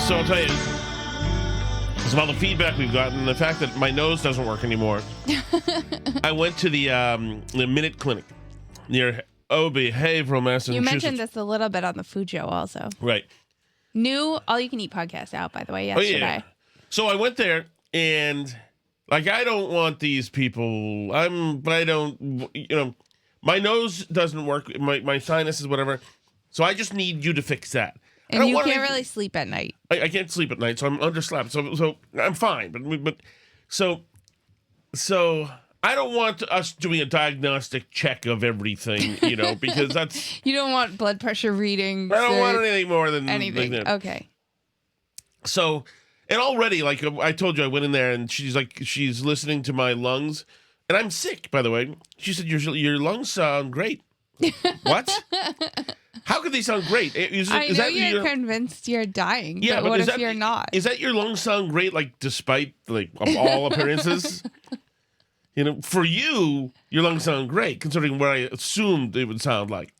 So I'll tell you, it's about the feedback we've gotten, the fact that my nose doesn't work anymore. I went to the Minute Clinic near Behavioral, Massachusetts. You mentioned this a little bit on the food show also. Right. New all-you-can-eat podcast out, by the way, yesterday. Oh, yeah. So I went there, and, like, I don't want these people. But I don't, my nose doesn't work, my sinuses, whatever. So I just need you to fix that. And you can't really sleep at night. I can't sleep at night, so I'm underslept. So I'm fine. But so I don't want us doing a diagnostic check of everything, because that's... You don't want blood pressure readings. I don't want anything more than anything. Like okay. So, and already, like I told you, I went in there and she's listening to my lungs, and I'm sick, by the way. She said, your lungs sound great. What? How could they sound great? I know you're convinced you're dying, yeah, but what if you're not? Is that your lungs sound great, like, despite, like, of all appearances? For you, your lungs sound great, considering what I assumed they would sound like.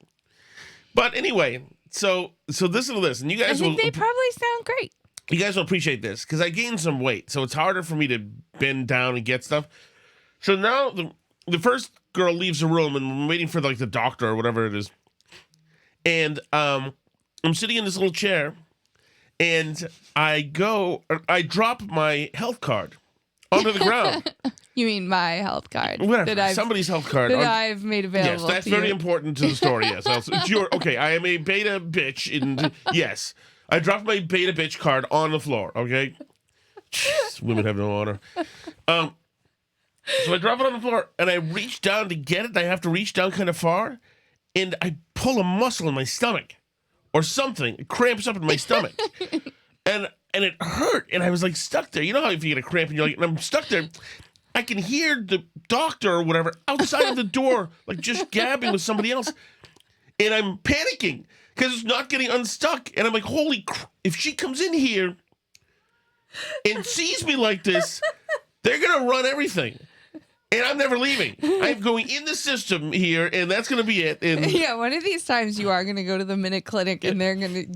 But anyway, so listen to this, and you guys I think they probably sound great. You guys will appreciate this, because I gained some weight, so it's harder for me to bend down and get stuff. So now the first girl leaves the room, and I'm waiting for, like, the doctor or whatever it is. And I'm sitting in this little chair, and I drop my health card onto the ground. You mean my health card? Whatever, somebody's health card. That I've made available. Yes, that's very important to the story, yes. It's okay, I am a beta bitch, and yes, I dropped my beta bitch card on the floor, okay? Jeez, women have no honor. So I drop it on the floor, and I reach down to get it, and I have to reach down kind of far, and I pull a muscle in my stomach or something. It cramps up in my stomach. and it hurt. And I was like stuck there. You know how if you get a cramp and and I'm stuck there. I can hear the doctor or whatever outside of the door, like just gabbing with somebody else. And I'm panicking because it's not getting unstuck. And I'm like, holy crap, if she comes in here and sees me like this, they're going to run everything. And I'm never leaving. I'm going in the system here, and that's going to be it. And yeah, one of these times you are going to go to the Minute Clinic, and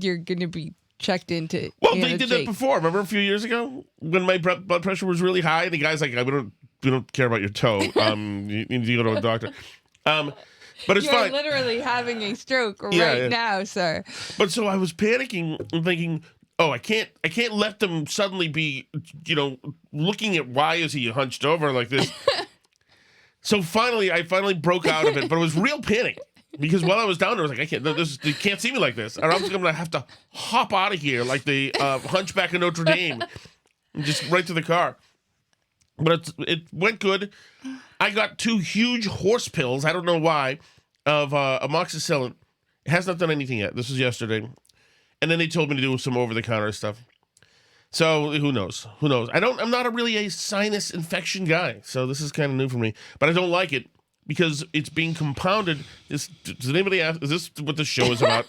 you're going to be checked into. Well, they did that before. Remember a few years ago when my blood pressure was really high, and the guy's like, "We don't care about your toe. You need to go to a doctor." But it's You're fine. Literally having a stroke now, sir. But so I was panicking and thinking, oh, I can't let them suddenly be, looking at why is he hunched over like this. So I finally broke out of it, but it was real panic because while I was down there, I was like, they can't see me like this. Or I'm going to have to hop out of here like the Hunchback of Notre Dame and just right to the car. But it went good. I got 2 huge horse pills. I don't know why, of amoxicillin. It has not done anything yet. This was yesterday. And then they told me to do some over-the-counter stuff. So who knows? I'm not really a sinus infection guy, so this is kind of new for me. But I don't like it because it's being compounded. Does anybody ask? Is this what the show is about?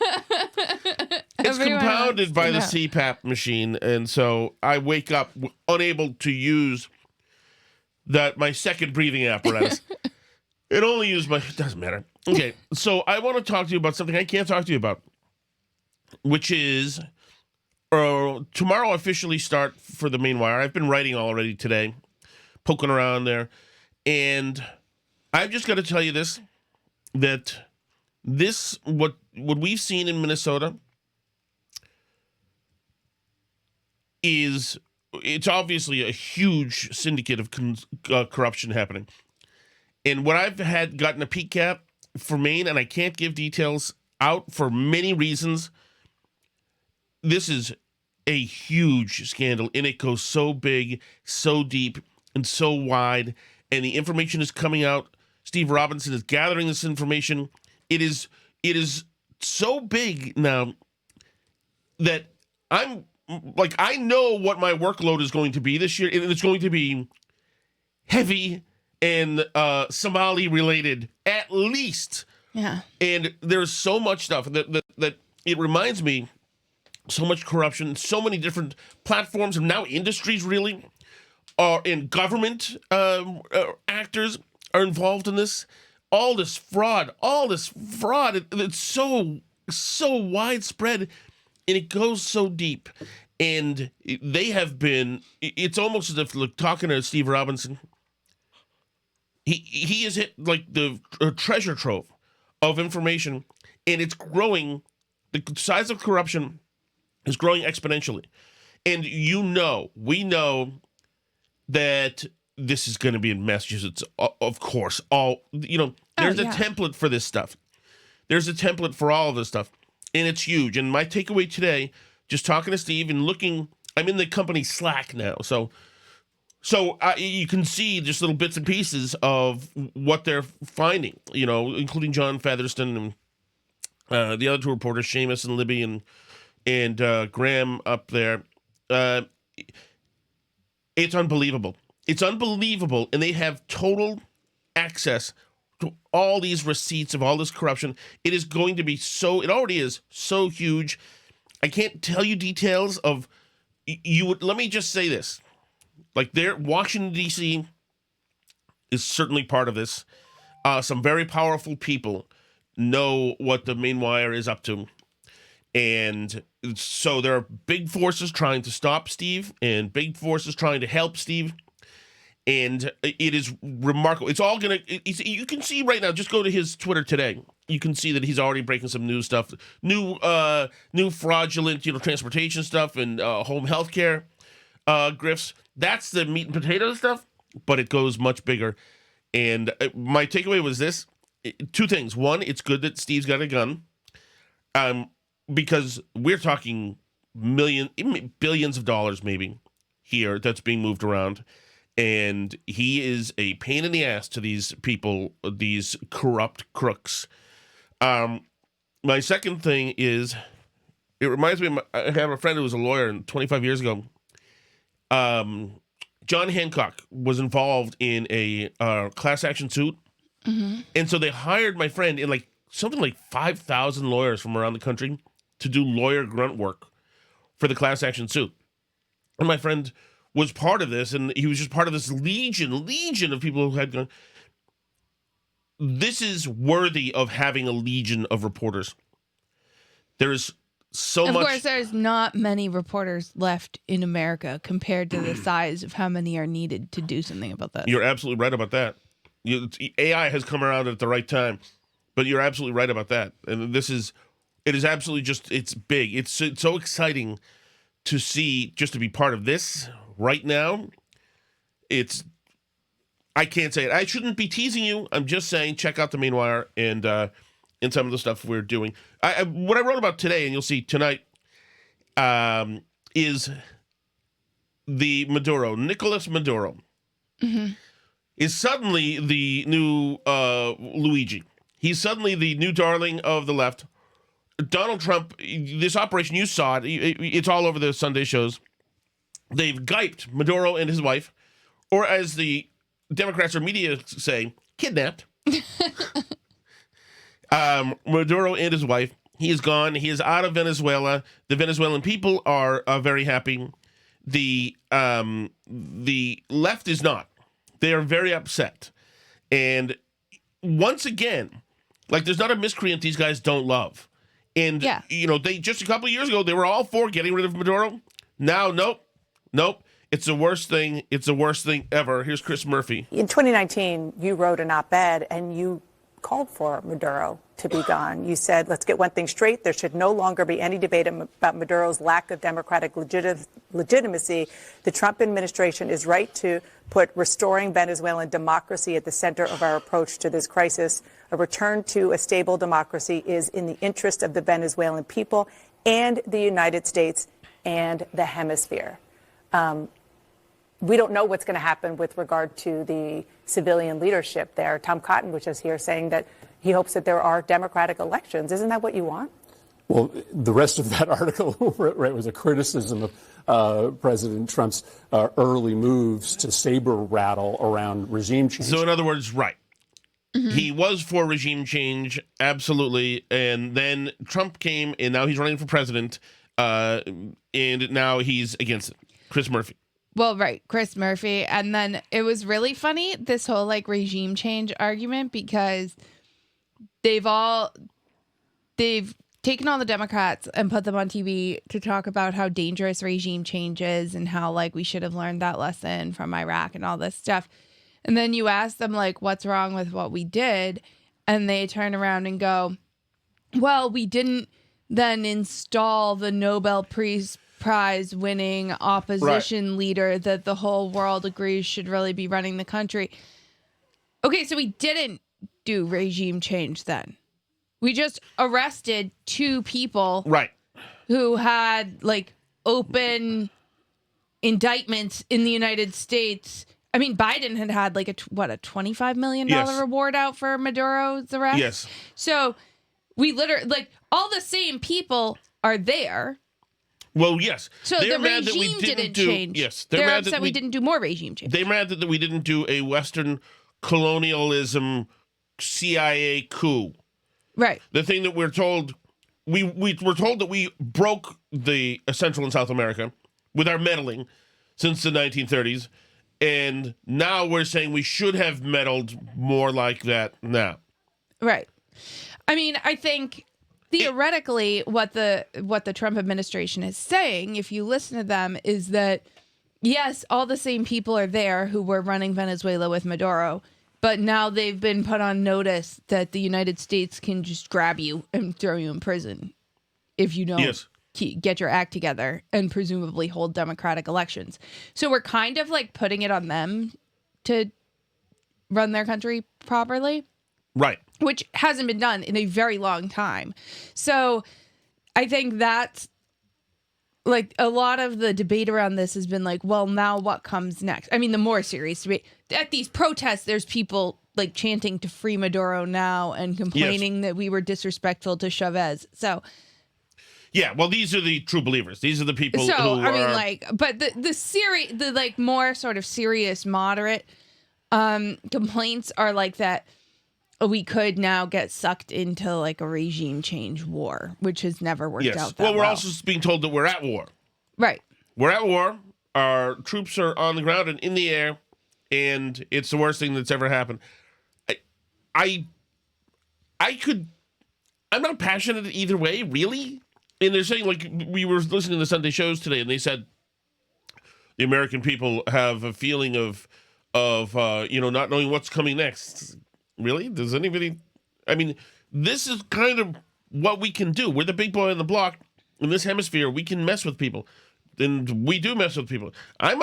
It's compounded by the CPAP machine, and so I wake up unable to use my second breathing apparatus. It only used it doesn't matter. Okay, so I want to talk to you about something I can't talk to you about, which is. Tomorrow I officially start for the Main Wire. I've been writing already today, poking around there. And I've just got to tell you that what we've seen in Minnesota it's obviously a huge syndicate of corruption happening. And what I've gotten a peek at for Maine, and I can't give details out for many reasons, this is a huge scandal, and it goes so big, so deep, and so wide, and the information is coming out. Steve Robinson is gathering this information. It is so big now that I know what my workload is going to be this year, and it's going to be heavy and Somali-related, at least. Yeah. And there's so much stuff that it reminds me, so much corruption, so many different platforms, and now industries really are in government actors are involved in this. All this fraud, it's so widespread, and it goes so deep. And they have been, it's almost as if, look, talking to Steve Robinson, he has hit like the treasure trove of information, and it's growing. The size of corruption is growing exponentially. And we know that this is going to be in Massachusetts, of course. There's a template for this stuff. There's a template for all of this stuff, and it's huge. And my takeaway today, just talking to Steve and looking, I'm in the company Slack now, so you can see just little bits and pieces of what they're finding, including John Featherston and the other two reporters, Seamus and Libby and Graham up there. It's unbelievable. It's unbelievable, and they have total access to all these receipts of all this corruption. It is going to be it already is so huge. I can't tell you details of let me just say this. Like, Washington, D.C. is certainly part of this. Some very powerful people know what the main wire is up to. And so there are big forces trying to stop Steve and big forces trying to help Steve. And it is remarkable. It's all going to, you can see right now, just go to his Twitter today. You can see that he's already breaking some new stuff, new fraudulent, transportation stuff and home health care grifts. That's the meat and potato stuff, but it goes much bigger. And my takeaway was this: two things. One, it's good that Steve's got a gun, because we're talking billions of dollars maybe here that's being moved around. And he is a pain in the ass to these people, these corrupt crooks. My second thing is, it reminds me I have a friend who was a lawyer 25 years ago. John Hancock was involved in a class action suit. Mm-hmm. And so they hired my friend and something like 5,000 lawyers from around the country to do lawyer grunt work for the class action suit. And my friend was part of this, and he was just part of this legion of people who had gone. This is worthy of having a legion of reporters. There's so much. Of course, there's not many reporters left in America compared to the size of how many are needed to do something about that. You're absolutely right about that. AI has come around at the right time, but you're absolutely right about that. And it is absolutely it's big. It's so exciting to see, just to be part of this right now. I can't say it. I shouldn't be teasing you. I'm just saying, check out the main wire and some of the stuff we're doing. What I wrote about today, and you'll see tonight, is the Nicolas Maduro, mm-hmm. is suddenly the new Luigi. He's suddenly the new darling of the left. Donald Trump, this operation, you saw it. It's all over the Sunday shows. They've gyped Maduro and his wife, or as the Democrats or media say, kidnapped. Maduro and his wife. He is gone. He is out of Venezuela. The Venezuelan people are very happy. The left is not. They are very upset. And once again, there's not a miscreant these guys don't love. And, they just a couple of years ago, they were all for getting rid of Maduro. Now, nope. It's the worst thing. It's the worst thing ever. Here's Chris Murphy. In 2019, you wrote an op-ed and you called for Maduro to be gone. You said, let's get one thing straight. There should no longer be any debate about Maduro's lack of democratic legitimacy. The Trump administration is right to put restoring Venezuelan democracy at the center of our approach to this crisis. A return to a stable democracy is in the interest of the Venezuelan people and the United States and the hemisphere. We don't know what's going to happen with regard to the civilian leadership there. Tom Cotton was just here saying that he hopes that there are democratic elections. Isn't that what you want? Well, the rest of that article was a criticism of President Trump's early moves to saber rattle around regime change. So in other words, right. Mm-hmm. He was for regime change, absolutely. And then Trump came, and now he's running for president, and now he's against it. Chris Murphy. Well, right, Chris Murphy. And then it was really funny, this whole regime change argument, because they've taken all the Democrats and put them on TV to talk about how dangerous regime change is and how like we should have learned that lesson from Iraq and all this stuff. And then you ask them like, what's wrong with what we did? And they turn around and go, well, we didn't then install the Nobel Prize winning opposition leader that the whole world agrees should really be running the country. Okay, so we didn't do regime change then. We just arrested 2 people who had like open indictments in the United States. I mean, Biden had like a $25 million reward out for Maduro's arrest. Yes. So we literally like all the same people are there. Well, yes. So they're the mad that we regime didn't do, change. Yes. They're mad upset that we didn't do more regime change. They're mad that we didn't do a Western colonialism CIA coup. Right. The thing that we're told, we were told that we broke the Central and South America with our meddling since the 1930s, and now we're saying we should have meddled more like that now. Right. I mean, I think theoretically what the Trump administration is saying, if you listen to them, is that yes, all the same people are there who were running Venezuela with Maduro. But now they've been put on notice that the United States can just grab you and throw you in prison if you don't get your act together and presumably hold democratic elections. So we're kind of like putting it on them to run their country properly. Right. Which hasn't been done in a very long time. So I think that's like a lot of the debate around this has been like, well, now what comes next? I mean, the more serious debate at these protests, there's people like chanting to free Maduro now and complaining that we were disrespectful to Chavez. So, yeah, well, these are the true believers. These are the people so who I mean, are... like, but the like more sort of serious, moderate complaints are like that. We could now get sucked into like a regime change war, which has never worked out that well. Well, we're also being told that we're at war. Right. We're at war. Our troops are on the ground and in the air, and it's the worst thing that's ever happened. I'm not passionate either way, really. And they're saying, like, we were listening to the Sunday shows today, and they said the American people have a feeling of not knowing what's coming next. Really? Does anybody... I mean, this is kind of what we can do. We're the big boy on the block. In this hemisphere, we can mess with people. And we do mess with people. You're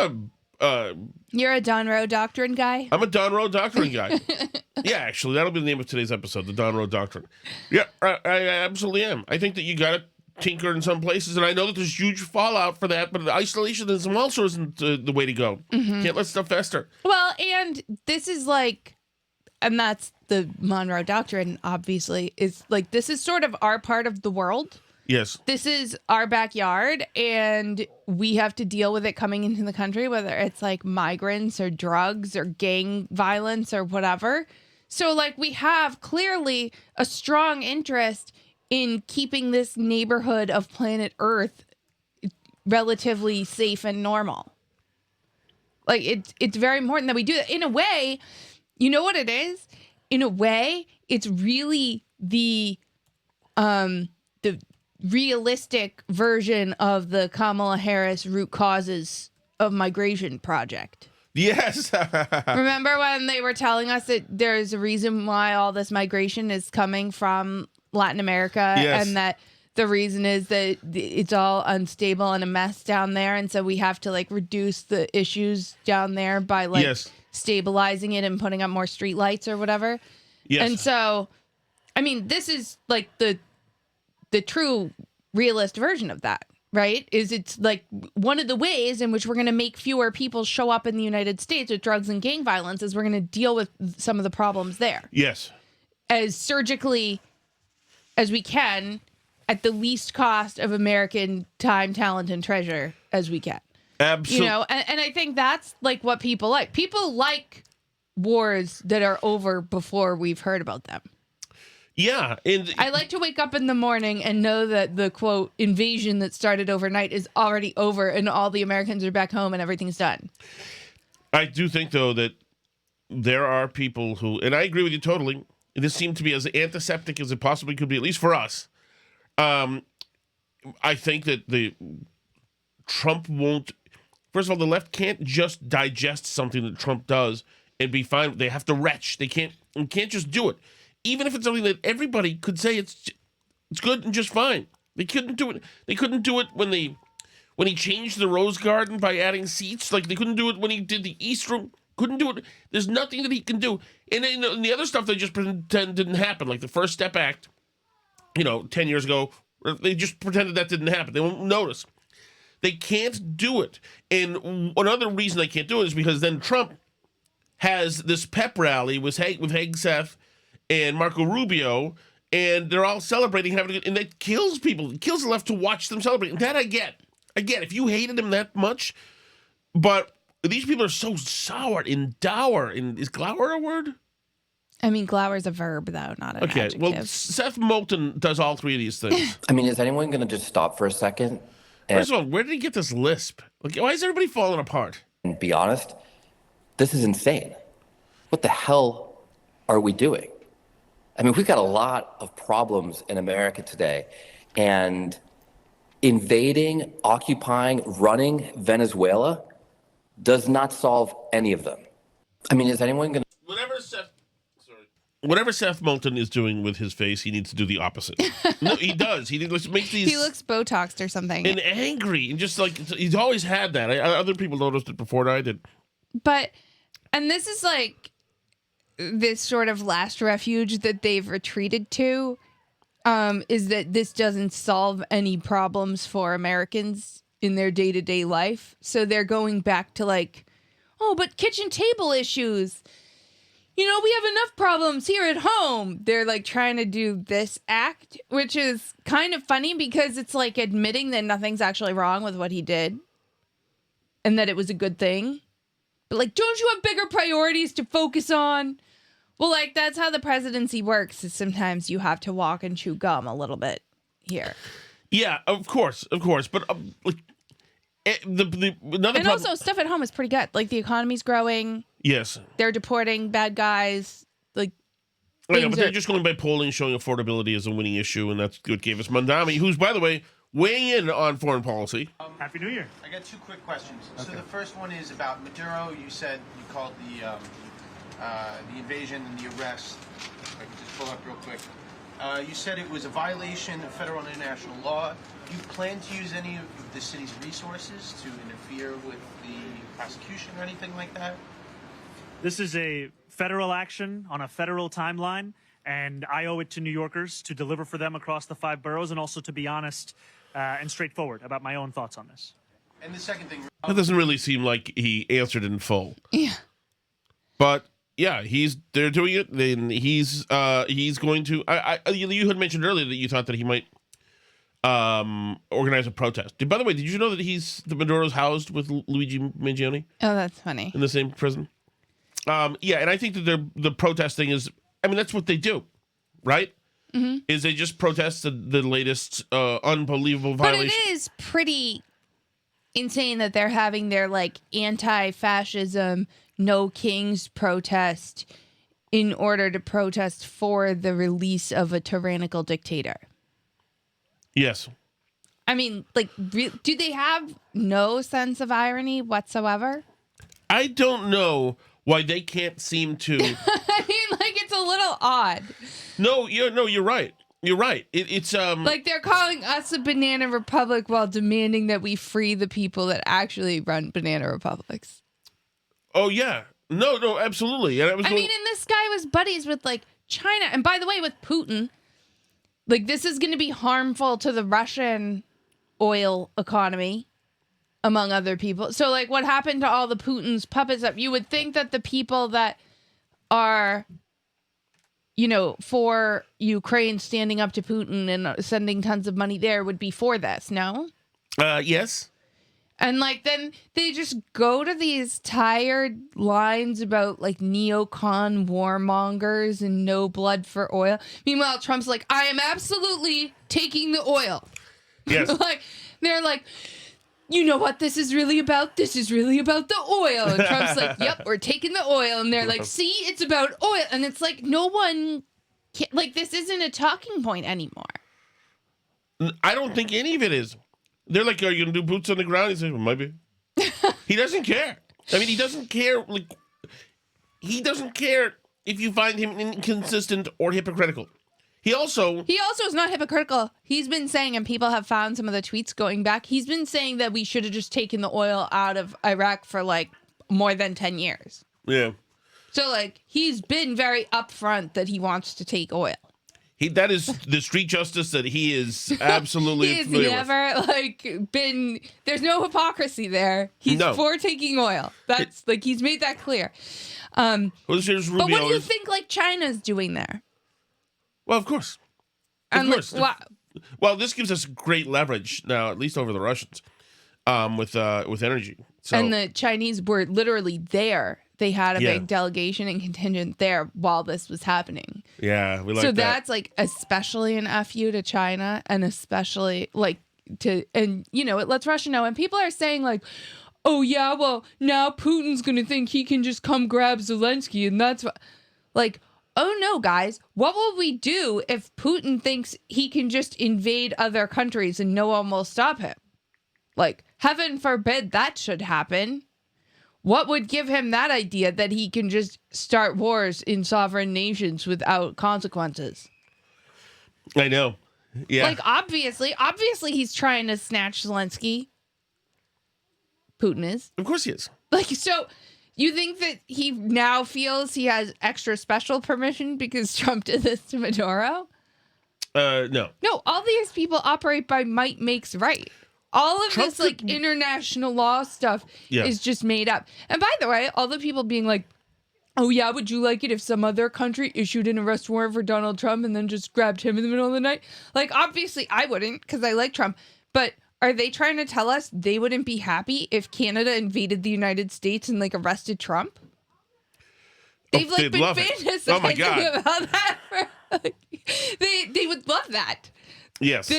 a Donroe Doctrine guy? I'm a Donroe Doctrine guy. Yeah, actually, that'll be the name of today's episode, the Donroe Doctrine. Yeah, I absolutely am. I think that you got to tinker in some places, and I know that there's huge fallout for that, but isolationism also isn't the way to go. Mm-hmm. Can't let stuff fester. Well, and this is like... And that's the Donroe Doctrine, obviously, is like, this is sort of our part of the world. Yes. This is our backyard, and we have to deal with it coming into the country, whether it's like migrants or drugs or gang violence or whatever. So, like, we have clearly a strong interest in keeping this neighborhood of planet Earth relatively safe and normal. Like, it's very important that we do that. In a way... You know what it is? In a way, it's really the realistic version of the Kamala Harris root causes of migration project. Yes. Remember when they were telling us that there's a reason why all this migration is coming from Latin America, and that the reason is that it's all unstable and a mess down there, and so we have to like reduce the issues down there by like stabilizing it and putting up more street lights or whatever. Yes. And so, I mean, this is like the true realist version of that, right? Is it's like one of the ways in which we're going to make fewer people show up in the United States with drugs and gang violence is we're going to deal with some of the problems there. Yes. As surgically as we can at the least cost of American time, talent, and treasure as we can. Absolutely. You know, and I think that's like what people like. People like wars that are over before we've heard about them. Yeah. And I like to wake up in the morning and know that the, quote, invasion that started overnight is already over and all the Americans are back home and everything's done. I do think, though, that there are people who, and I agree with you totally, this seemed to be as antiseptic as it possibly could be, at least for us, I think that Trump won't. First of all, the left can't just digest something that Trump does and be fine. They have to retch. They can't just do it, even if it's something that everybody could say it's good and just fine. They couldn't do it. They couldn't do it when he changed the Rose Garden by adding seats. Like they couldn't do it when he did the East Room. Couldn't do it. There's nothing that he can do. And the other stuff they just pretend didn't happen, like the First Step Act. 10 years ago, they just pretended that didn't happen. They won't notice. They can't do it. And another reason they can't do it is because then Trump has this pep rally with Hegseth and Marco Rubio, and they're all celebrating, and that kills people. It kills the left to watch them celebrate. And that I get. If you hated him that much, but these people are so sour and dour. And is glower a word? I mean, glower is a verb, though, not an adjective. Well, Seth Moulton does all three of these things. I mean, is anyone going to just stop for a second First of all, where did he get this lisp? Like, why is everybody falling apart? and be honest? This is insane. What the hell are we doing? I mean, we've got a lot of problems in America today, and invading, occupying, running Venezuela does not solve any of them. I mean, is anyone going to... Whatever Seth Moulton is doing with his face, he needs to do the opposite. No, he does. He makes these... He looks Botoxed or something. And angry. And just like, he's always had that. Other people noticed it before I did. But, and this is like this sort of last refuge that they've retreated to, is that this doesn't solve any problems for Americans in their day-to-day life. So they're going back to like, oh, but kitchen table issues. We have enough problems here at home. They're like trying to do this act, which is kind of funny because it's like admitting that nothing's actually wrong with what he did and that it was a good thing. But like, don't you have bigger priorities to focus on? Well, like, that's how the presidency works, is sometimes you have to walk and chew gum a little bit here. Yeah, of course. But also stuff at home is pretty good. Like, the economy's growing. Yes. They're deporting bad guys. Like, I know, but they're just going by polling showing affordability as a winning issue, and that's what gave us Mandami, who's, by the way, weighing in on foreign policy. Happy New Year. I got two quick questions. Okay. So the first one is about Maduro. You said you called the invasion and the arrest. If I can just pull up real quick. You said it was a violation of federal and international law. Do you plan to use any of the city's resources to interfere with the prosecution or anything like that? This is a federal action on a federal timeline, and I owe it to New Yorkers to deliver for them across the 5 boroughs and also to be honest and straightforward about my own thoughts on this. And the second thing... That doesn't really seem like he answered in full. Yeah. But... yeah, they're doing it. Then he's going to. You had mentioned earlier that you thought that he might organize a protest. By the way, did you know that the Maduro's housed with Luigi Mangione? Oh, that's funny. In the same prison. Yeah, and I think that the protesting is. I mean, that's what they do, right? Mm-hmm. Is they just protest the latest unbelievable violation. But it is pretty insane that they're having their like anti-fascism. No Kings protest in order to protest for the release of a tyrannical dictator. Yes. I mean, like, do they have no sense of irony whatsoever? I don't know why they can't seem to. I mean, like, it's a little odd. No, you're right. You're right. It's like they're calling us a banana republic while demanding that we free the people that actually run banana republics. Oh, yeah. No, absolutely. And and this guy was buddies with, like, China. And by the way, with Putin, like, this is going to be harmful to the Russian oil economy, among other people. So, like, what happened to all the Putin's puppets up? You would think that the people that are, for Ukraine standing up to Putin and sending tons of money there would be for this, no? Yes. And, like, then they just go to these tired lines about, like, neocon warmongers and no blood for oil. Meanwhile, Trump's like, I am absolutely taking the oil. Yes. Like, they're like, you know what this is really about? This is really about the oil. And Trump's like, yep, we're taking the oil. And they're like, see, it's about oil. And it's like, no one, like, this isn't a talking point anymore. I don't think any of it is. They're like, are you going to do boots on the ground? He says, well, maybe. He doesn't care. I mean, he doesn't care. Like, he doesn't care if you find him inconsistent or hypocritical. He also is not hypocritical. He's been saying, and people have found some of the tweets going back, he's been saying that we should have just taken the oil out of Iraq for like more than 10 years. Yeah. So like he's been very upfront that he wants to take oil. That is the street justice that he is absolutely He has familiar never like been. There's no hypocrisy there. He's for taking oil. That's like he's made that clear. Well, here's Rubio. But what do you think like China's doing there? Well, of course. And course. Well, this gives us great leverage now, at least over the Russians, with energy. So, and the Chinese were literally there. They had a big delegation and contingent there while this was happening. Yeah, we like that. So that's like especially an FU to China, and especially like and you know, it lets Russia know. And people are saying like, oh yeah, well now Putin's gonna think he can just come grab Zelensky, and that's like, oh no, guys, what will we do if Putin thinks he can just invade other countries and no one will stop him? Like, heaven forbid that should happen. What would give him that idea that he can just start wars in sovereign nations without consequences? I know. Yeah. Like, obviously he's trying to snatch Zelensky. Putin is. Of course he is. Like, so you think that he now feels he has extra special permission because Trump did this to Maduro? No. No, all these people operate by might makes right. All of Trump this like international law stuff is just made up. And by the way, all the people being like, oh yeah, would you like it if some other country issued an arrest warrant for Donald Trump and then just grabbed him in the middle of the night? Like, obviously I wouldn't because I like Trump. But are they trying to tell us they wouldn't be happy if Canada invaded the United States and like arrested Trump? They've like been fantasizing about that. They would love that. Yes.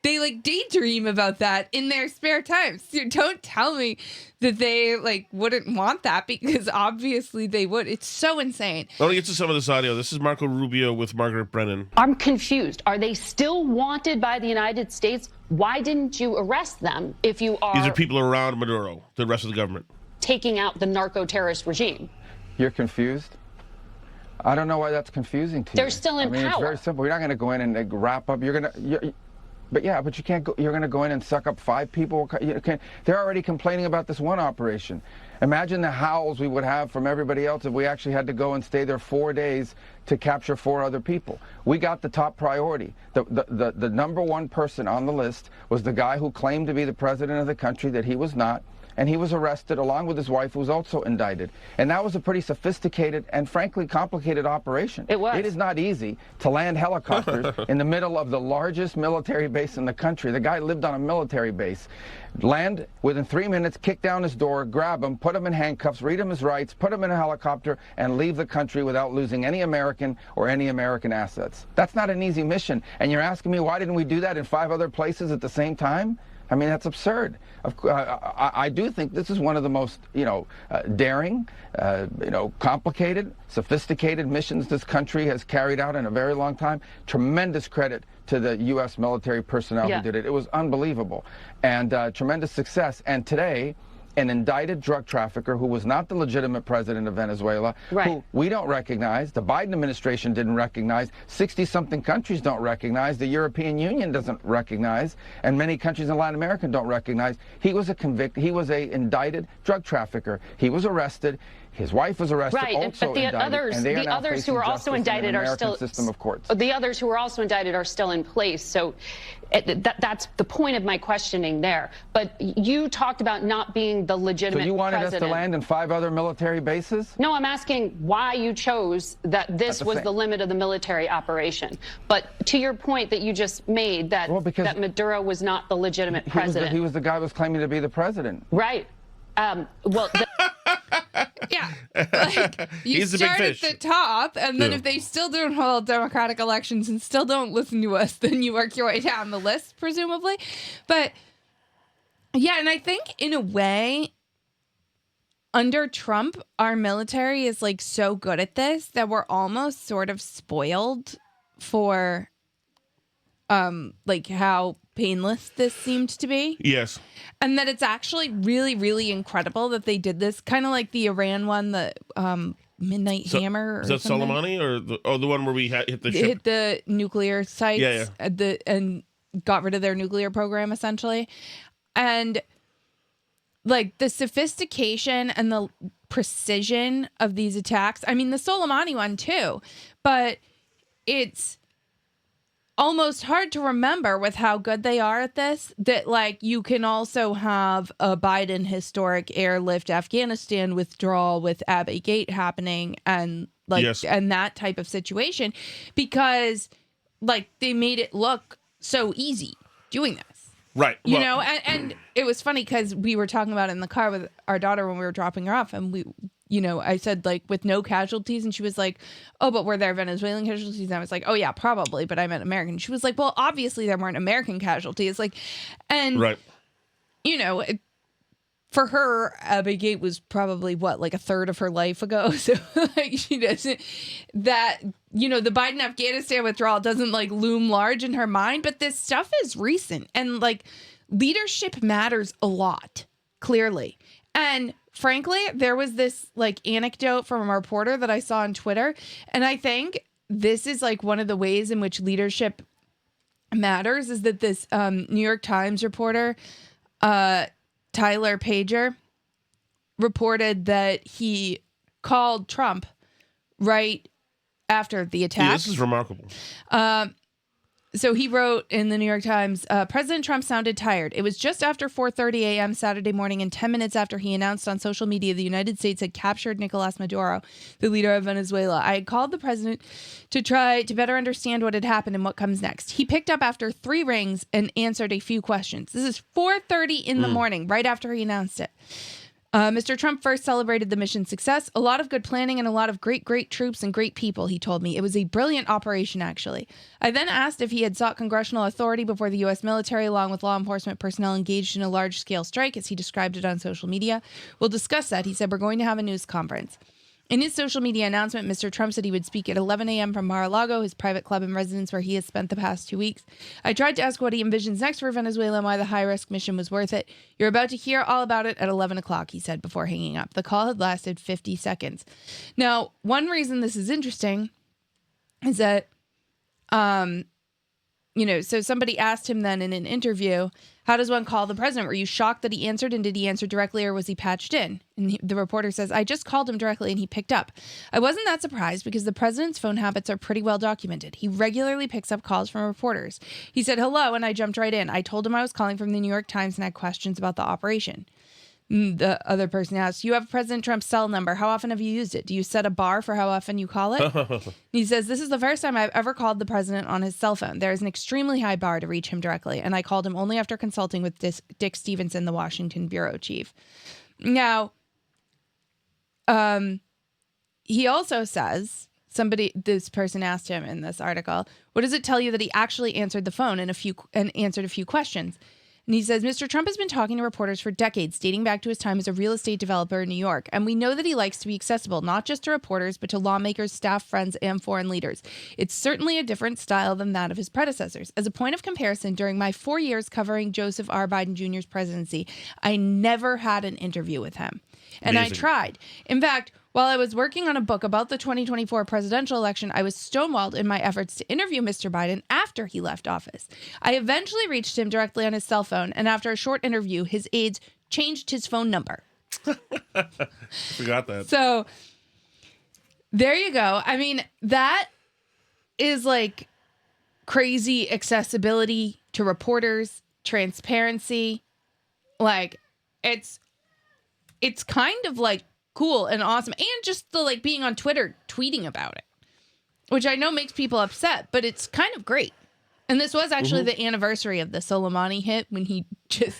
They like daydream about that in their spare time. So don't tell me that they like wouldn't want that because obviously they would. It's so insane. I want to get to some of this audio. This is Marco Rubio with Margaret Brennan. I'm confused. Are they still wanted by the United States? Why didn't you arrest them if you are... These are people around Maduro, the rest of the government. ...taking out the narco-terrorist regime? You're confused? I don't know why that's confusing to you. They're still in power. It's very simple. You're not going to go in and wrap up. But you can't go. You're going to go in and suck up 5 people. They're already complaining about this one operation. Imagine the howls we would have from everybody else if we actually had to go and stay there 4 days to capture 4 other people. We got the top priority. The number one person on the list was the guy who claimed to be the president of the country that he was not. And he was arrested along with his wife, who was also indicted. And that was a pretty sophisticated and frankly complicated operation. It was. It is not easy to land helicopters in the middle of the largest military base in the country. The guy lived on a military base. Land within 3 minutes, kick down his door, grab him, put him in handcuffs, read him his rights, put him in a helicopter, and leave the country without losing any American or any American assets. That's not an easy mission. And you're asking me why didn't we do that in 5 other places at the same time? I mean, that's absurd. I do think this is one of the most, daring, complicated, sophisticated missions this country has carried out in a very long time. Tremendous credit to the U.S. military personnel who did it. It was unbelievable and tremendous success. And today, an indicted drug trafficker who was not the legitimate president of Venezuela, who we don't recognize, the Biden administration didn't recognize, 60-something countries don't recognize, the European Union doesn't recognize, and many countries in Latin America don't recognize. He was a indicted drug trafficker. He was arrested. His wife was arrested, also but the others who are also indicted are still system of courts. The others who are also indicted are still in place. So that's the point of my questioning there. But you talked about not being the legitimate president. So you wanted president. us to land in 5 other military bases? No, I'm asking why you chose that this was the limit of the military operation. But to your point that you just made, that Maduro was not the legitimate president. He was the guy who was claiming to be the president. Right. Yeah, like you start at the top, and then if they still don't hold democratic elections and still don't listen to us, then you work your way down the list, presumably. But yeah, and I think in a way, under Trump, our military is like so good at this that we're almost sort of spoiled for like how painless this seemed to be. Yes. And that it's actually really, really incredible that they did this. Kind of like the Iran one, the Midnight Hammer. Or is that something. Soleimani or the one where we hit the ship? Hit the nuclear sites Yeah. And got rid of their nuclear program, essentially. And like the sophistication and the precision of these attacks. I mean, the Soleimani one too, but it's almost hard to remember with how good they are at this, that like you can also have a Biden historic airlift Afghanistan withdrawal with Abbey Gate happening and like, Yes. and that type of situation, because like they made it look so easy doing this. Right. You know, and it was funny because we were talking about it in the car with our daughter when we were dropping her off, and we, you know, I said like with no casualties, and she was like, oh, but were there Venezuelan casualties? And I was like, oh yeah, probably, but I meant American. She was like, well, obviously there weren't American casualties. Like, and right. You know, for her, Abbey Gate was probably what, like a third of her life ago. So like she doesn't, that, you know, the Biden Afghanistan withdrawal doesn't like loom large in her mind, but this stuff is recent and like leadership matters a lot, clearly. And frankly, there was this like anecdote from a reporter that I saw on Twitter. And I think this is like one of the ways in which leadership matters is that this New York Times reporter, Tyler Pager, reported that he called Trump right after the attack. Yeah, this is remarkable. So he wrote in the New York Times, President Trump sounded tired. It was just after 4:30 a.m. Saturday morning and 10 minutes after he announced on social media the United States had captured Nicolas Maduro, the leader of Venezuela. I had called the president to try to better understand what had happened and what comes next. He picked up after 3 rings and answered a few questions. This is 4:30 in the morning, right after he announced it. Mr. Trump first celebrated the mission's success. A lot of good planning and a lot of great troops and great people, he told me. It was a brilliant operation, actually. I then asked if he had sought congressional authority before the U.S. military, along with law enforcement personnel, engaged in a large-scale strike, as he described it on social media. We'll discuss that. He said, we're going to have a news conference. In his social media announcement, Mr. Trump said he would speak at 11 a.m. from Mar-a-Lago, his private club and residence where he has spent the past 2 weeks. I tried to ask what he envisions next for Venezuela and why the high-risk mission was worth it. You're about to hear all about it at 11 o'clock, he said before hanging up. The call had lasted 50 seconds. Now, one reason this is interesting is that, you know, so somebody asked him then in an interview, how does one call the president? Were you shocked that he answered, and did he answer directly, or was he patched in? And the reporter says, I just called him directly and he picked up. I wasn't that surprised because the president's phone habits are pretty well documented. He regularly picks up calls from reporters. He said, hello, and I jumped right in. I told him I was calling from the New York Times and had questions about the operation. The other person asked, you have President Trump's cell number. How often have you used it? Do you set a bar for how often you call it? He says, this is the first time I've ever called the president on his cell phone. There is an extremely high bar to reach him directly, and I called him only after consulting with Dick Stevenson, the Washington bureau chief. Now, he also says, this person asked him in this article, what does it tell you that he actually answered the phone and answered a few questions? And he says, Mr. Trump has been talking to reporters for decades, dating back to his time as a real estate developer in New York. And we know that he likes to be accessible, not just to reporters, but to lawmakers, staff, friends, and foreign leaders. It's certainly a different style than that of his predecessors. As a point of comparison, during my 4 years covering Joseph R. Biden Jr.'s presidency, I never had an interview with him. And amazing. I tried. In fact, while I was working on a book about the 2024 presidential election, I was stonewalled in my efforts to interview Mr. Biden after he left office. I eventually reached him directly on his cell phone, and after a short interview, his aides changed his phone number. Forgot that. So there you go. I mean, that is like crazy accessibility to reporters, transparency. Like, it's kind of like cool and awesome, and just the like being on Twitter tweeting about it, which I know makes people upset, but it's kind of great. And this was actually the anniversary of the Soleimani hit, when he just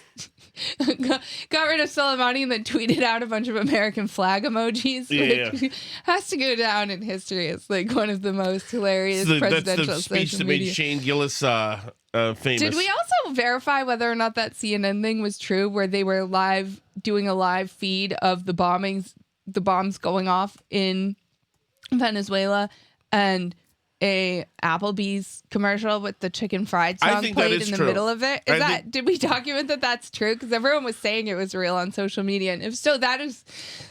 got rid of Soleimani and then tweeted out a bunch of American flag emojis. Which has to go down in history as like one of the most hilarious presidential that's the speech social that media. made Shane Gillis famous. Did we also verify whether or not that CNN thing was true, where they were doing a live feed of the bombs going off in Venezuela, and a Applebee's commercial with the chicken fried I song think that played is in the true. middle of it? Did we document that that's true? Because everyone was saying it was real on social media, and if so, that is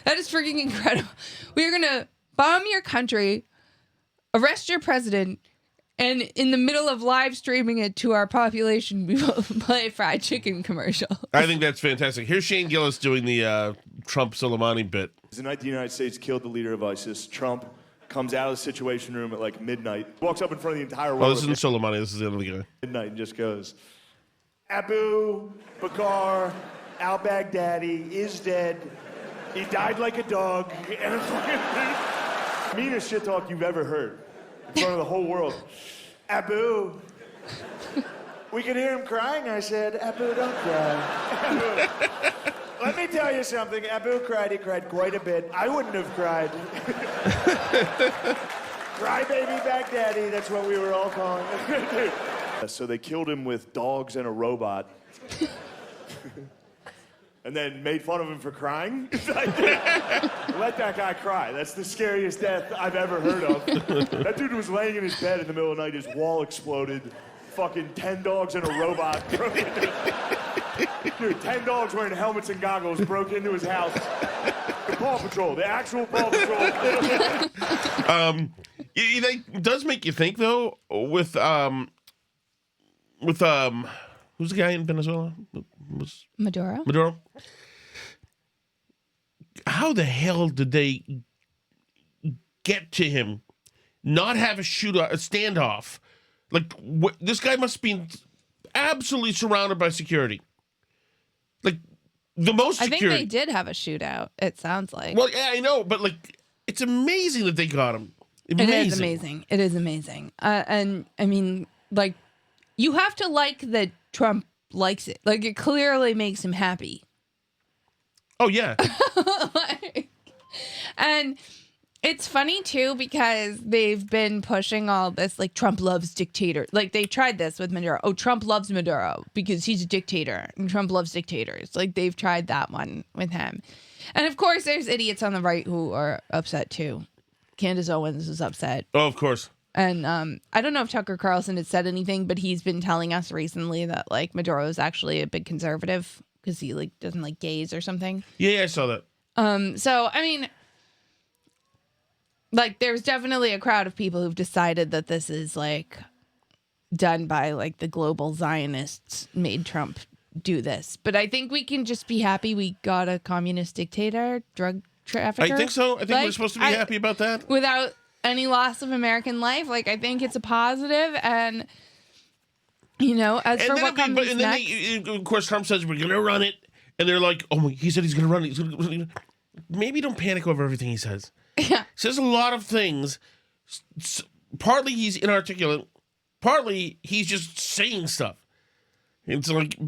freaking incredible. We are gonna bomb your country, arrest your president, and in the middle of live streaming it to our population, we will play a fried chicken commercial. I think that's fantastic. Here's Shane Gillis doing the Trump Soleimani bit. The night the United States killed the leader of ISIS, Trump comes out of the Situation Room at like midnight, walks up in front of the entire world. Oh, this isn't Soleimani. This is the other guy. Midnight and just goes, Abu Bakr al-Baghdadi is dead. He died like a dog. And fucking meanest shit talk you've ever heard in front of the whole world. Abu. We could hear him crying. I said, Abu, don't cry. Let me tell you something. Abu cried. He cried quite a bit. I wouldn't have cried. Crybaby Baghdadi. That's what we were all calling him. So they killed him with dogs and a robot. And then made fun of him for crying. Let that guy cry. That's the scariest death I've ever heard of. That dude was laying in his bed in the middle of the night. His wall exploded. Fucking 10 dogs and a robot broke into Dude, 10 dogs wearing helmets and goggles broke into his house. The Paw Patrol, the actual Paw Patrol. It does make you think, though, with who's the guy in Venezuela? Maduro. How the hell did they get to him? Not have a shootout, a standoff. Like, this guy must be absolutely surrounded by security. Like, the most security. I think they did have a shootout, it sounds like. Well, yeah, I know, but, like, it's amazing that they got him. Amazing. It is amazing. It is amazing. And, I mean, like, you have to like that Trump likes it. Like, it clearly makes him happy. Oh, yeah. And it's funny, too, because they've been pushing all this, like, Trump loves dictators. Like, they tried this with Maduro. Oh, Trump loves Maduro because he's a dictator, and Trump loves dictators. Like, they've tried that one with him. And, of course, there's idiots on the right who are upset, too. Candace Owens is upset. Oh, of course. And I don't know if Tucker Carlson had said anything, but he's been telling us recently that, like, Maduro is actually a big conservative because he, like, doesn't like gays or something. Yeah, I saw that. So, I mean, like, there's definitely a crowd of people who've decided that this is, like, done by, like, the global Zionists made Trump do this. But I think we can just be happy we got a communist dictator, drug trafficker. I think so. I think we're supposed to be happy about that. Without any loss of American life. Like, I think it's a positive, and, you know, as for what comes next. Then of course, Trump says we're going to run it, and they're like, oh, he said he's going to run it. Maybe don't panic over everything he says. Yeah. He says a lot of things. Partly he's inarticulate. Partly he's just saying stuff. It's like,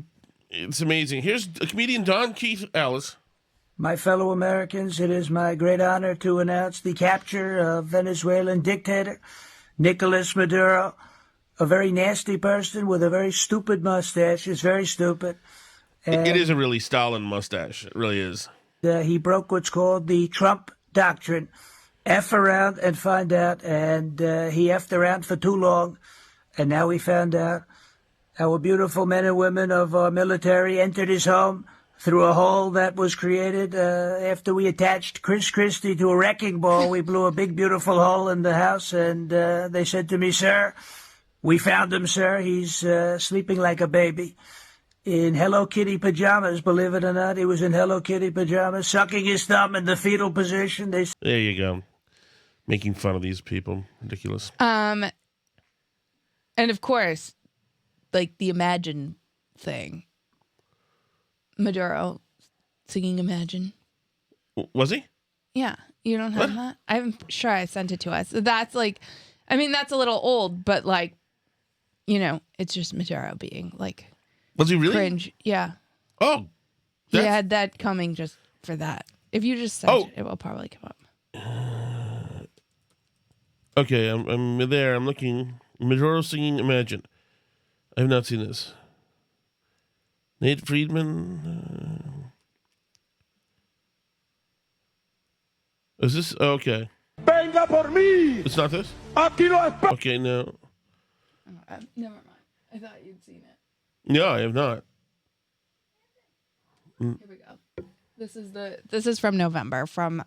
it's amazing. Here's a comedian, Don Keith Ellis. My fellow Americans, it is my great honor to announce the capture of Venezuelan dictator Nicolas Maduro, a very nasty person with a very stupid mustache. It's very stupid. And, it is a really Stalin mustache. It really is. He broke what's called the Trump Doctrine. F around and find out. And he effed around for too long. And now we found out. Our beautiful men and women of our military entered his home through a hole that was created after we attached Chris Christie to a wrecking ball. We blew a big, beautiful hole in the house, and they said to me, sir, we found him, sir. He's sleeping like a baby in Hello Kitty pajamas, believe it or not. He was in Hello Kitty pajamas, sucking his thumb in the fetal position. There you go. Making fun of these people. Ridiculous. And, of course, like the Imagine thing. Maduro singing Imagine. Was he? Yeah. You don't have that? I'm sure I sent it to us. That's like, I mean, that's a little old, but like, you know, it's just Maduro being like. Was he really? Cringe. Yeah. Oh. He had that coming just for that. If you just search it will probably come up. Okay, I'm there. I'm looking. Maduro singing Imagine. I have not seen this. Nate Friedman. Is this okay? Birthday venga por mí. It's not this? Aquí no es Okay, no. Never mind. I thought you'd seen it. No, I have not. Here we go. This is from November from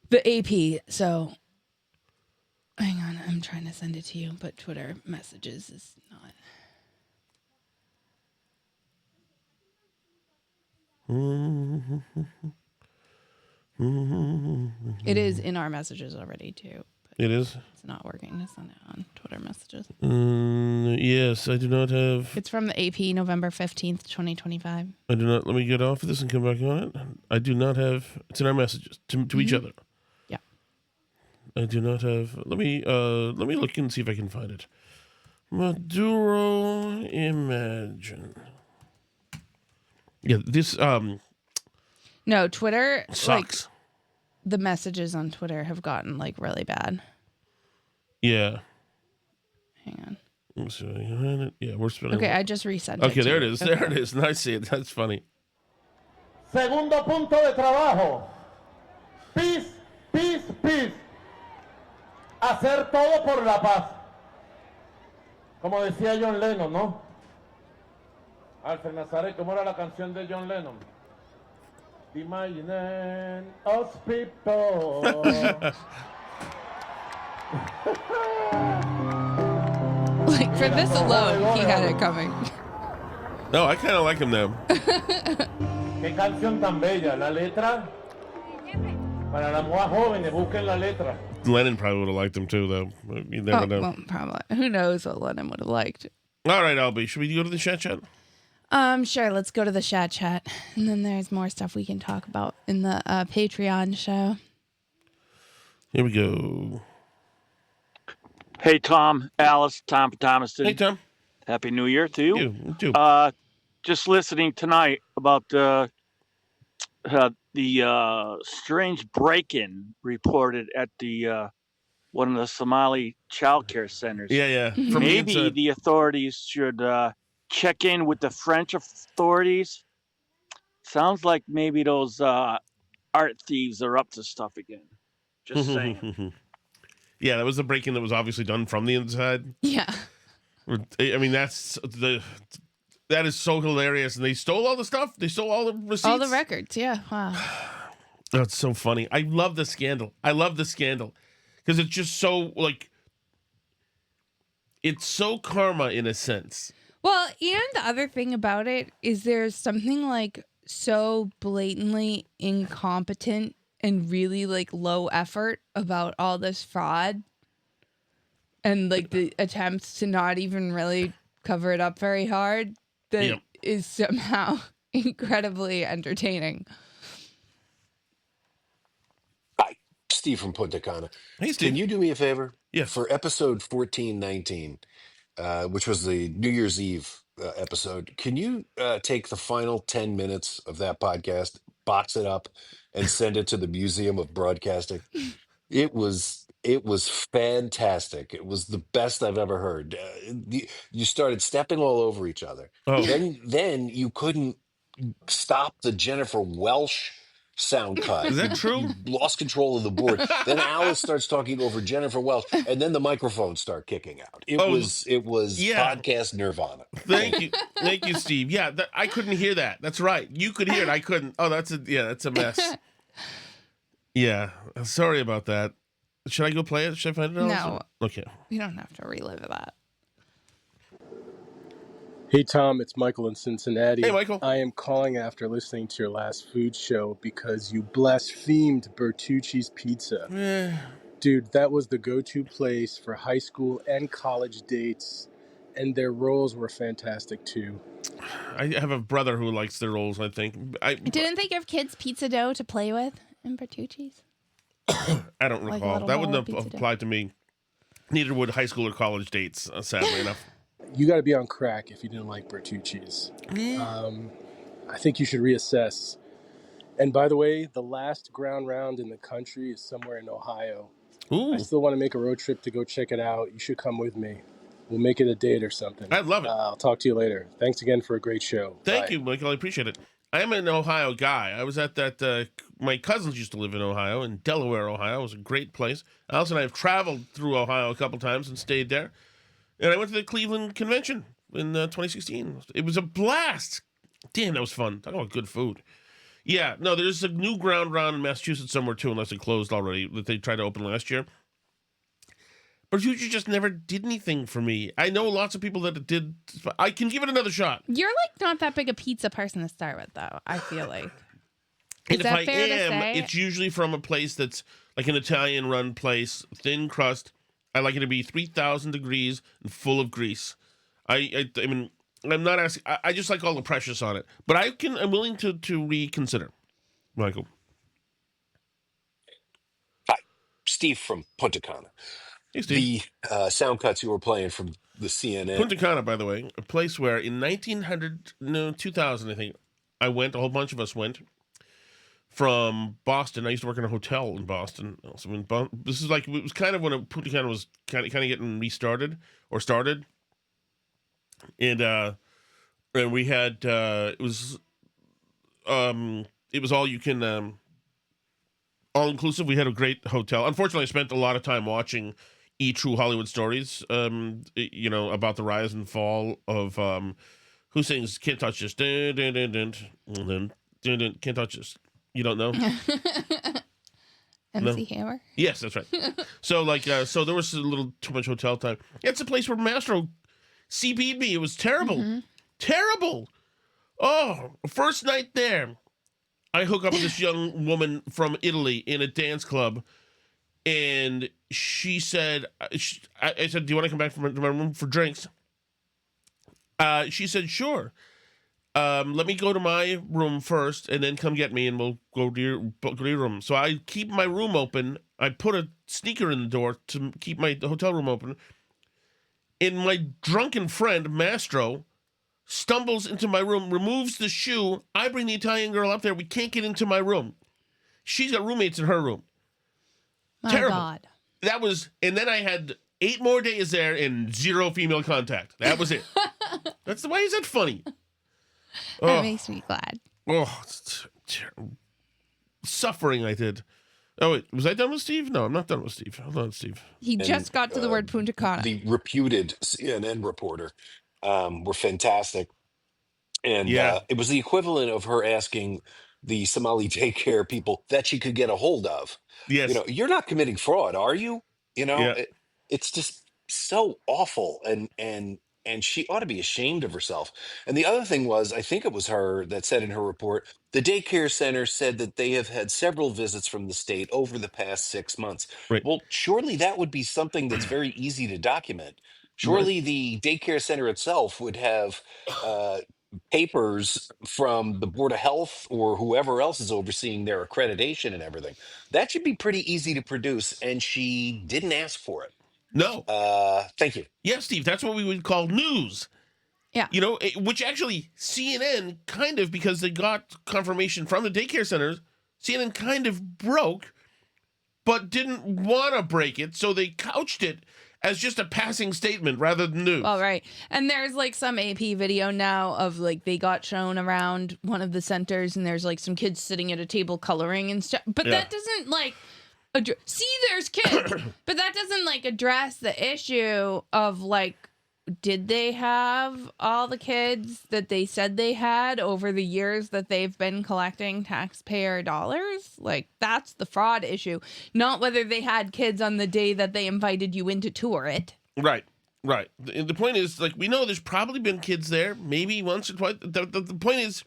the AP. So hang on, I'm trying to send it to you, but Twitter messages is not. It is in our messages already too. It is? It's not working to send it on Twitter messages. Yes, I do not have. It's from the AP, November 15th, 2025. I do not. Let me get off of this and come back on it. I do not have. It's in our messages to each other. Yeah. I do not have. Let me look and see if I can find it. Maduro Imagine. Yeah, this No, Twitter sucks. Like, the messages on Twitter have gotten like really bad. Yeah. Hang on. Yeah, we're spinning. Okay, I just resent it. Okay, there it is. Okay. There it is. And I see it. That's funny. Segundo punto de trabajo. Peace, peace, peace. Hacer todo por la paz. Como decía John Lennon, ¿no? Alfred Nazaret, ¿cómo era la canción de John Lennon? Imagine us people. Like, for this alone, he had it coming. No, I kind of like him now. Qué canción tan bella. La letra. Para las más jóvenes, busquen la letra. Lennon probably would have liked him too, though. You never know. Well, probably. Who knows what Lennon would have liked? All right, Albie. Should we go to the chat? Sure. Let's go to the chat, and then there's more stuff we can talk about in the Patreon show. Here we go. Hey, Tom, Alice, Tom Thomaston. Hey, Tom. Happy New Year to you. You too. Just listening tonight about the strange break-in reported at the one of the Somali child care centers. Yeah. Mm-hmm. Maybe the authorities should check in with the French authorities. Sounds like maybe those art thieves are up to stuff again. Just saying. Yeah, that was the break-in that was obviously done from the inside. Yeah. I mean, that is so hilarious. And they stole all the stuff. They stole all the receipts. All the records. Yeah. Wow. That's so funny. I love the scandal. Because it's just so, like, it's so karma in a sense. Well, and the other thing about it is there's something like so blatantly incompetent and really like low effort about all this fraud and like the attempts to not even really cover it up very hard that is somehow incredibly entertaining. Hi, Steve from Punta Cana. Hey, Steve. Can you do me a favor? Yeah. For episode 1419, which was the New Year's Eve episode, can you take the final 10 minutes of that podcast, box it up, and send it to the Museum of Broadcasting? It was fantastic. It was the best I've ever heard. You started stepping all over each other. Oh. Then you couldn't stop the Jennifer Welsh sound cut. Is that true? You lost control of the board. Then Alice starts talking over Jennifer Welsh, and then the microphones start kicking out. It was podcast nirvana. Thank you, Steve. Yeah, I couldn't hear that. That's right. You could hear it. I couldn't. Oh, that's a mess. Yeah, sorry about that. Should I go play it? Should I find it? No. Okay. We don't have to relive that. Hey, Tom, it's Michael in Cincinnati. Hey, Michael. I am calling after listening to your last food show because you blasphemed Bertucci's Pizza. Dude, that was the go-to place for high school and college dates, and their rolls were fantastic, too. I have a brother who likes their rolls, I think. Didn't they give kids pizza dough to play with in Bertucci's? I don't Like recall. little That wouldn't pizza have dough. applied to me. Neither would high school or college dates, sadly enough. You got to be on crack if you didn't like Bertucci's. I think you should reassess. And by the way, the last ground round in the country is somewhere in Ohio. Ooh. I still want to make a road trip to go check it out. You should come with me. We'll make it a date or something. I'd love it. I'll talk to you later. Thanks again for a great show. Thank Bye. you, Michael. I appreciate it. I'm an Ohio guy. I was at that. My cousins used to live in Ohio, in Delaware, Ohio. It was a great place. Alice and I have traveled through Ohio a couple times and stayed there. And I went to the Cleveland Convention in 2016. It was a blast. Damn, that was fun. Talking about good food. Yeah, no, there's a new ground round in Massachusetts somewhere too, unless it closed already, that they tried to open last year. Bertucci just never did anything for me. I know lots of people that did. I can give it another shot. You're like not that big a pizza person to start with, though. I feel like. Is And if that I fair to am, say? it's usually from a place that's like an Italian-run place, thin crust. I like it to be 3,000 degrees and full of grease. I mean, I'm not asking. I just like all the precious on it. But I'm willing to reconsider. Michael. Hi, Steve from Punta Cana. Hey, Steve. The sound cuts you were playing from the CNN. Punta Cana, by the way, a place where in 2000, I think, a whole bunch of us went from Boston. I used to work in a hotel in Boston. This is like, it was kind of when Punta Cana was kind of getting restarted or started. And we had, it was all you can, all inclusive. We had a great hotel. Unfortunately, I spent a lot of time watching True Hollywood Stories, about the rise and fall of, who sings Can't Touch This? Dun, dun, dun, dun, dun, dun, dun, Can't Touch This. You don't know? MC Hammer? Yes, that's right. So there was a little too much hotel time. It's a place where Mastro CP'd me. It was terrible. Mm-hmm. Terrible. Oh, first night there, I hook up with this young woman from Italy in a dance club. And she said, I said, do you want to come back to my room for drinks? She said, sure. Let me go to my room first and then come get me and we'll go to your room. So I keep my room open. I put a sneaker in the door to keep my hotel room open. And my drunken friend, Mastro, stumbles into my room, removes the shoe. I bring the Italian girl up there. We can't get into my room. She's got roommates in her room. My Terrible. God. That was, and then I had 8 more days there and 0 female contact. That was it. Why is that funny? That makes me glad. Oh, it's suffering I did. Oh, wait, was I done with Steve? No, I'm not done with Steve. Hold on, Steve. He just got to the word Punta Cana. The reputed CNN reporter were fantastic. And Yeah. it was the equivalent of her asking the Somali daycare people that she could get a hold of. Yes. You're not committing fraud, are you? Yeah. It's just so awful. And she ought to be ashamed of herself. And the other thing was, I think it was her that said in her report, the daycare center said that they have had several visits from the state over the past 6 months. Right. Well, surely that would be something that's very easy to document. Surely the daycare center itself would have papers from the Board of Health or whoever else is overseeing their accreditation and everything. That should be pretty easy to produce, and she didn't ask for it. No. Thank you. Yeah, Steve, that's what we would call news. Yeah. Which actually CNN kind of, because they got confirmation from the daycare centers, CNN kind of broke, but didn't want to break it, so they couched it as just a passing statement rather than news. Well, right. And there's like some AP video now of like they got shown around one of the centers and there's like some kids sitting at a table coloring and stuff. But that doesn't like see there's kids. But that doesn't like address the issue of like, did they have all the kids that they said they had over the years that they've been collecting taxpayer dollars? Like, that's the fraud issue, not whether they had kids on the day that they invited you in to tour it. Right. The point is, like, we know there's probably been kids there, maybe once or twice. The point is,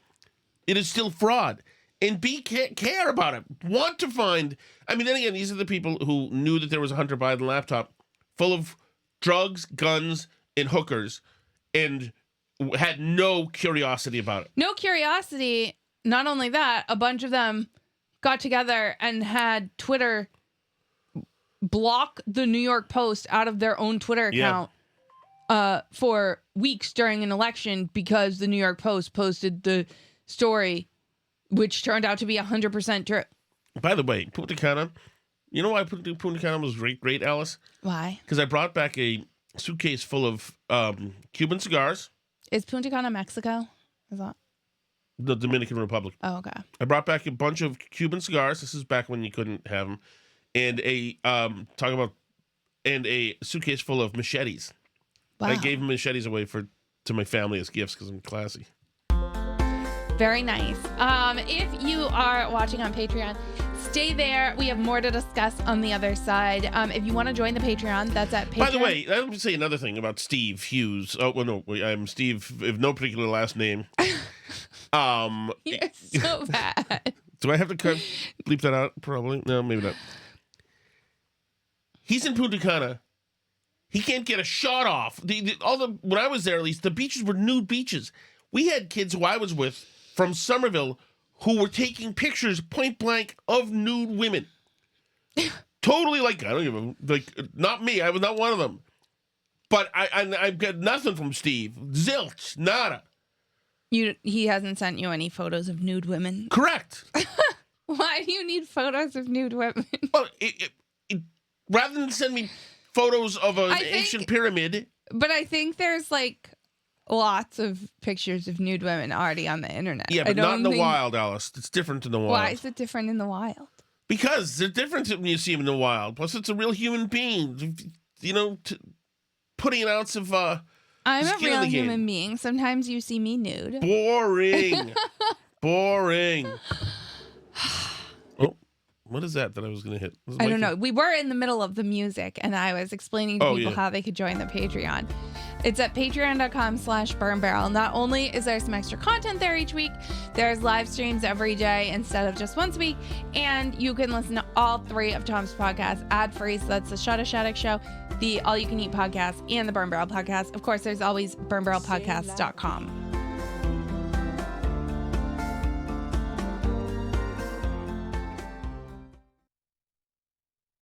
it is still fraud. And care about it. Want to find. I mean, then again, these are the people who knew that there was a Hunter Biden laptop full of drugs, guns, and hookers, and had no curiosity about it. No curiosity. Not only that, a bunch of them got together and had Twitter block the New York Post out of their own Twitter account for weeks during an election because the New York Post posted the story, which turned out to be 100% true. By the way, Punta Cana, you know why Punta Cana was great, Alice? Why? Because I brought back a suitcase full of Cuban cigars. Is Punta Cana Mexico? Is that? the Dominican Republic. Oh, okay. I brought back a bunch of Cuban cigars. This is back when you couldn't have them, and a suitcase full of machetes. Wow. I gave machetes away to my family as gifts because I'm classy. Very nice. If you are watching on Patreon, stay there. We have more to discuss on the other side. If you want to join the Patreon, that's at Patreon. By the way, let me say another thing about Steve Hughes. Oh, well, no, I'm Steve, if no particular last name. You're so bad. Do I have to bleep that out? Probably. No, maybe not. He's in Punta Cana. He can't get a shot off. When I was there, at least, the beaches were nude beaches. We had kids who I was with from Somerville who were taking pictures point blank of nude women. Totally I don't even, not me. I was not one of them. But I've got nothing from Steve. Zilch. Nada. He hasn't sent you any photos of nude women? Correct. Why do you need photos of nude women? Well, rather than send me photos of an ancient pyramid. But I think there's lots of pictures of nude women already on the internet. Yeah, but not in the wild, Alice. It's different in the wild. Why is it different in the wild? Because they're different when you see them in the wild. Plus, it's a real human being. Putting an ounce of I'm a skin in real the game. human being. Sometimes you see me nude. Boring. Boring. Oh, what is that I was going to hit? I don't know. We were in the middle of the music, and I was explaining to people yeah. how they could join the Patreon. It's at patreon.com/burnbarrel. Not only is there some extra content there each week, there's live streams every day instead of just once a week, and you can listen to all 3 of Tom's podcasts ad-free. So that's the Shattuck Show, the All You Can Eat podcast, and the Burn Barrel podcast. Of course, there's always burnbarrelpodcast.com.